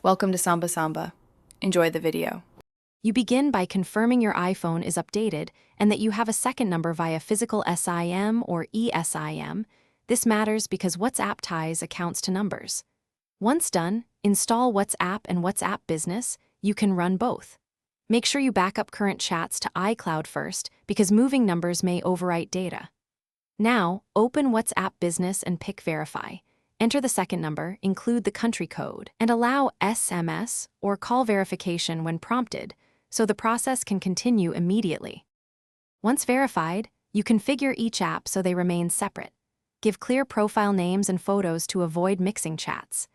Welcome to Samba Samba. Enjoy the video. You begin by confirming your iPhone is updated and that you have a second number via physical SIM or eSIM. This matters because WhatsApp ties accounts to numbers. Once done, install WhatsApp and WhatsApp Business. You can run both. Make sure you back up current chats to iCloud first because moving numbers may overwrite data. Now, open WhatsApp Business and pick Verify. Enter the second number, include the country code, and allow SMS or call verification when prompted, so the process can continue immediately. Once verified, you configure each app so they remain separate. Give clear profile names and photos to avoid mixing chats.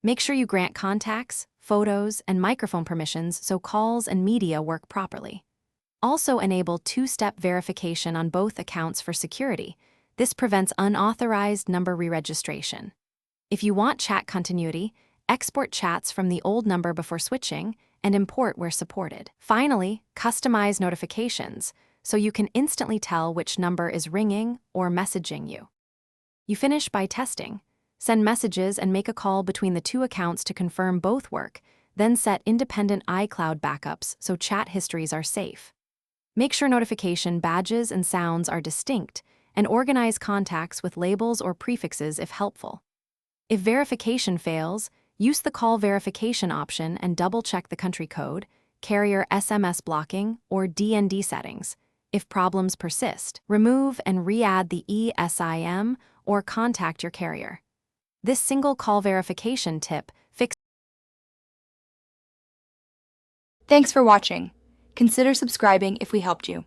Make sure you grant contacts, photos, and microphone permissions so calls and media work properly. Also enable two-step verification on both accounts for security. This prevents unauthorized number re-registration. If you want chat continuity, export chats from the old number before switching and import where supported. Finally, customize notifications so you can instantly tell which number is ringing or messaging you. You finish by testing. Send messages and make a call between the two accounts to confirm both work, then set independent iCloud backups so chat histories are safe. Make sure notification badges and sounds are distinct, and organize contacts with labels or prefixes if helpful. If verification fails, use the call verification option and double-check the country code, carrier SMS blocking, or DND settings. If problems persist, remove and re-add the eSIM or contact your carrier. This single call verification tip fixes. Thanks for watching. Consider subscribing if we helped you.